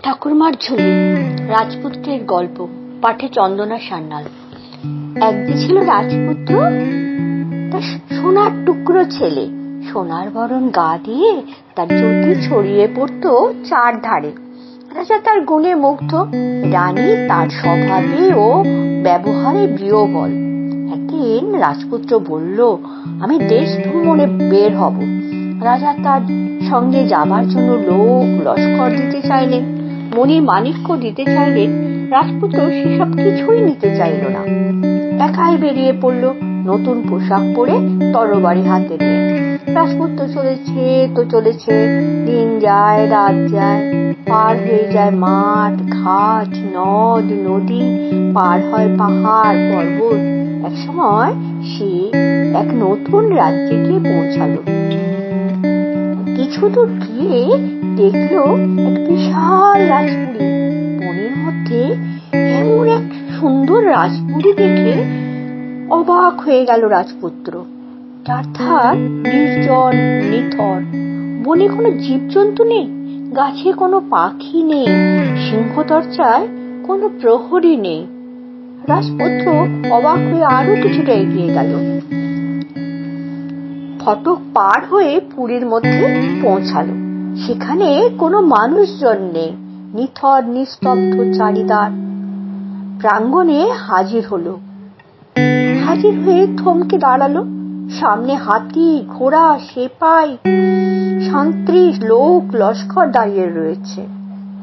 ঠাকুরমার ঝুলি রাজপুত্রের গল্প পাঠে চন্দনা সান্যাল। একদিন ছিল রাজপুত্র, তার সোনার টুকরো ছেলে। সোনার বরণ গা দিয়ে তার জ্যোতি ছড়িয়ে পড়তো চারধারে। রাজা তার গুণে মুগ্ধ, রানী তার স্বভাবে ও ব্যবহারে বিহ্বল। একদিন রাজপুত্র বলল, আমি দেশ ভ্রমণে বের হব। রাজা তার সঙ্গে যাবার জন্য লোক লস্কর দিতে চাইলেন, মণি মাণিক্য দিতে চাইলেন। রাজপুত্র সেসব কিছুই নিতে চাইল না। একাই বেরিয়ে পড়ল, নতুন পোশাক পরে তরবারি হাতে নিয়ে। রাজপুত্র চলেছে, দিন যায় রাত যায়, পার হয়ে যায় মাঠ ঘাট নদ নদী, পার হয় পাহাড় পর্বত। এক সময় সে এক নতুন রাজ্যে গিয়ে পৌঁছালো। কিছু দূর গিয়ে দেখলো এক বিশাল রাজপুরী। বনের মধ্যে এমন এক সুন্দর রাজপুরী দেখে অবাক হয়ে গেল রাজপুত্র। চারধার নির্জন নিথর, বনে কোনো জীবজন্তু নেই, গাছে কোনো পাখি নেই, সিংহ দরজায় কোনো প্রহরী নেই। রাজপুত্র অবাক হয়ে আরো কিছুটা এগিয়ে গেল। ফটক পার হয়ে পুরীর মধ্যে পৌঁছালো। সেখানে কোনো মানুষজন নেই, নিথর নিস্তব্ধ চারিদ্বার। প্রাঙ্গণে হাজির হয়ে থমকে দাঁড়ালো। সামনে হাতি ঘোড়া সেপাই শান্তি লোক লস্কর দাঁড়িয়ে রয়েছে।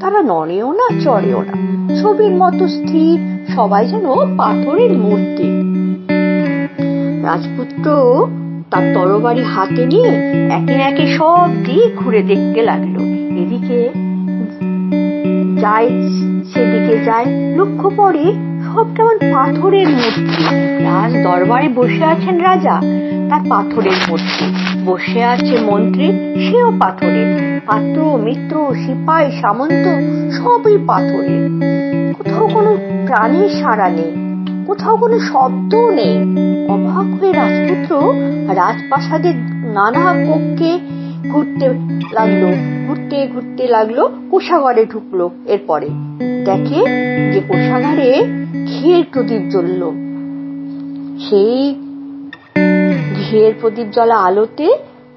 তারা নড়েও না চড়েও না, ছবির মতো স্থির, সবাই যেন পাথরের মূর্তি। রাজপুত্র তার তরবারি হাতে নিয়ে একে একে সব দিক ঘুরে দেখতে লাগলো। এদিকে যায় সেদিকে যায়, লক্ষ্য পড়ে সব কেমন পাথরের মূর্তি। রাজ দরবারে বসে আছেন রাজা, তার পাথরের মূর্তি। বসে আছে মন্ত্রী, সেও পাথরের। পাত্র মিত্র সিপাই সামন্ত সবই পাথরের। কোথাও কোনো প্রাণীর সাড়া নেই, কোথাও কোনো শব্দ নেই। অবাক হয়ে রাজপুত্র রাজপ্রাসাদের নানা কক্ষে ঘুরতে লাগলো। কোষাগারে ঢুকলো। এরপরে দেখে যে কোষাগারে ঘিয়ের প্রদীপ জ্বলল। সেই ঘিয়ের প্রদীপ জ্বলা আলোতে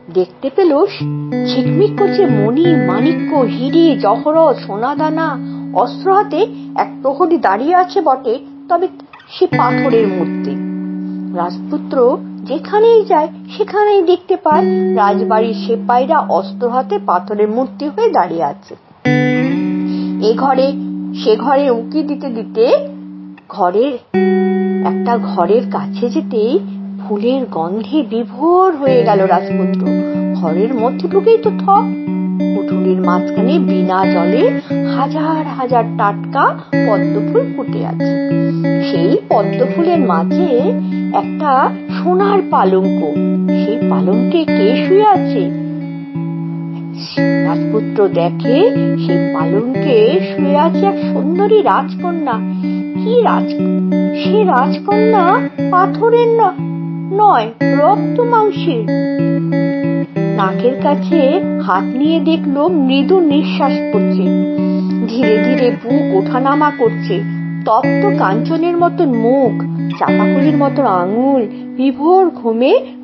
দেখতে পেল ঝিকমিক করছে মণি মাণিক্য হিরে জহরত সোনাদানা। অস্ত্র হাতে এক প্রহরী দাঁড়িয়ে আছে বটে, তবে সে পাথরের মূর্তি। রাজপুত্র যেখানেই যায় সেখানেই দেখতে পায় রাজবাড়ির সেপাইরা অস্ত্র হাতে পাথরের মূর্তি হয়ে দাঁড়িয়ে আছে। এ ঘরে সে ঘরে উঁকি দিতে দিতে একটা ঘরের কাছে যেতেই ফুলের গন্ধে বিভোর হয়ে গেল রাজপুত্র। ঘরের মধ্যে ঢুকেই তো থক। কুঠুরির মাঝখানে বিনা জলে হাজার হাজার টাটকা পদ্মফুল ফুটে আছে। সেই পদ্মফুলের মাঝে একটা সোনার পালঙ্ক। সেই পালঙ্কে কে শুয়ে আছে? রাজপুত্র দেখে সেই পালঙ্কে শুয়ে আছে এক সুন্দরী রাজকন্যা। সে রাজকন্যা পাথরের নয়, রক্ত মাংসের। নাকের কাছে হাত নিয়ে দেখলো মৃদু নিঃশ্বাস পড়ছে, ধীরে ধীরে বুক ওঠানামা করছে। তপ্ত কাঞ্চনের মতন মুখ, চাপাকুলির মতন আঙুল, বিভোর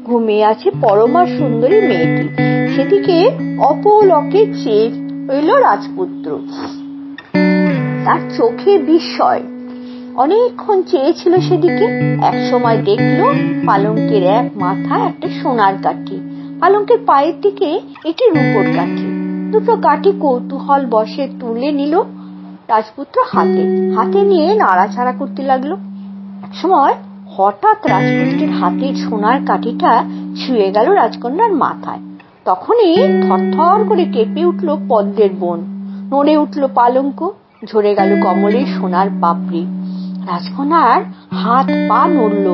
ঘুমে আছে পরমা সুন্দরী মেয়েটি। সেদিকে অপলকে চেয়ে রইল রাজপুত্র। তার চোখে বিস্ময়। অনেকক্ষণ চেয়েছিল সেদিকে। এক সময় দেখলো পালঙ্কের এক মাথায় একটা সোনার কাঠি, পালঙ্কের পায়ের দিকে একটি রূপোর কাঠি। দুটো কাঠি কৌতূহল বশে তুলে নিল রাজপুত্র হাতে নিয়ে নাড়াচাড়া করতে লাগলো। এক সময় হঠাৎ রাজপুত্রের হাতের সোনার কাঠিটা ছুঁয়ে গেল রাজকন্যার মাথায়। তখনই থরথর করে কেঁপে উঠল পদ্মের বন, নড়ে উঠল পালঙ্ক, ঝরে গেল কমলের সোনার পাপড়ি। রাজকন্যার হাত পা নড়ল,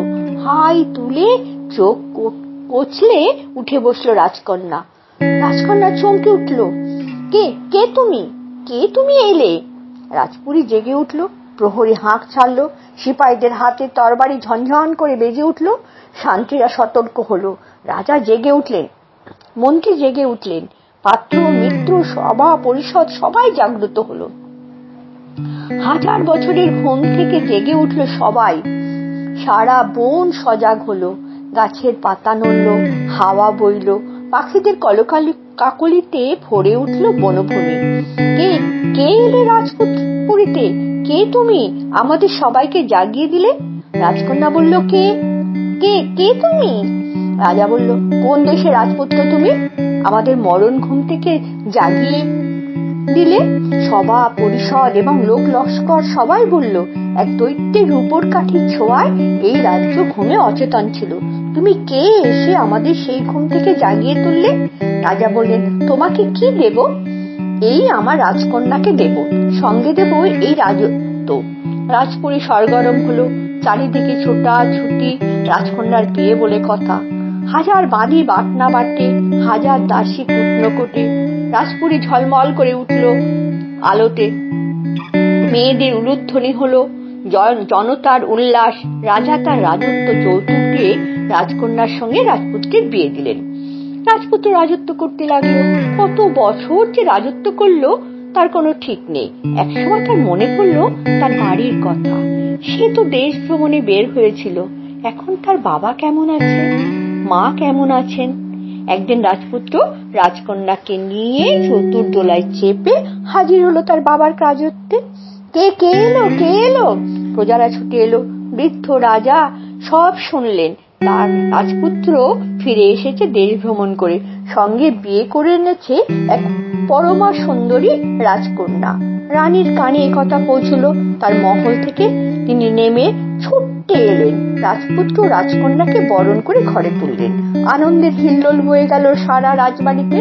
হাই তুলে চোখ কচলে উঠে বসলো রাজকন্যা। রাজকন্যা চমকে উঠল। কে তুমি এলে? রাজপুরী জেগে উঠল। প্রহরী হাঁক ছাড়লো। সিপাহীদের হাতে তরবারি ঝনঝন করে বেজে উঠল। শান্তিরা সতর্ক হলো। রাজা জেগে উঠলেন, মন্ত্রী জেগে উঠলেন, পাত্র মিত্র সভা পরিষদ সবাই জাগ্রত হলো। হাজার বছরের ঘুম থেকে জেগে উঠল সবাই। সারা বন সজাগ হলো, গাছের পাতা নড়ল, হাওয়া বইল, পাখিদের কাকলিতে ভরে উঠল বনভূমি। কে কে এলে রাজপুরীতে? কে তুমি? আমাদের সবাইকে জাগিয়ে দিলে। রাজকন্যা বলল, কে কে কে তুমি? রাজা বলল, কোন দেশে রাজপুত্র তুমি? আমাদের মরণ ঘুম থেকে জাগিয়ে দিলে। সভা পরিষদ এবং লোক লস্কর সবাই বলল, এক দৈত্যের রূপোর কাঠির ছোঁয়ায় এই রাজ্য ঘুমে অচেতন ছিল। তুমি কে এসে আমাদের সেই ঘুম থেকে জাগিয়ে তুললে? রাজা বললেন, তোমাকে কি দেব? এই আমার রাজকন্যাকে দেব, সঙ্গে দেব এই রাজত্ব। রাজপুরী সরগরম হলো, চারিদিকে ছোটাছুটি, রাজকন্যার বিয়ে বলে কথা। হাজার বাঁধি বাটনা বাটে, হাজার দাসী কুটনো কোটে। রাজপুরী ঝলমল করে উঠল আলোতে। মেয়েদের উলুধ্বনি হলো, জনতার উল্লাস। রাজা তার রাজত্ব যৌতুক দিয়ে রাজকন্যার সঙ্গে রাজপুত্রের বিয়ে দিলেন। রাজপুত্র রাজত্ব করতে লাগলো। কত বছর যে রাজত্ব করলো তার কোনো ঠিক নেই। একসময় তার মনে পড়লো তার বাড়ির কথা। সে তো দেশ ভ্রমণে বের হয়েছিল। এখন তার বাবা কেমন আছে, মা কেমন আছেন? একদিন রাজপুত্র রাজকন্যাকে নিয়ে চতুর্দোলায় চেপে হাজির হলো তার বাবার রাজত্বে। কে এলো, কে এলো? প্রজারা ছুটে এলো। বৃদ্ধ রাজা সব শুনলেন। তার রাজপুত্র ফিরে এসেছে দেশ ভ্রমণ করে, সঙ্গে বিয়ে করে এনেছে এক পরমা সুন্দরী রাজকন্যা। রানীর কানে একথা পৌঁছলো। তার মহল থেকে তিনি নেমে ছুটে এলেন। রাজপুত্র রাজকন্যাকে বরণ করে ঘরে তুললেন। আনন্দের হিল্লোল বয়ে গেল সারা রাজবাড়িতে।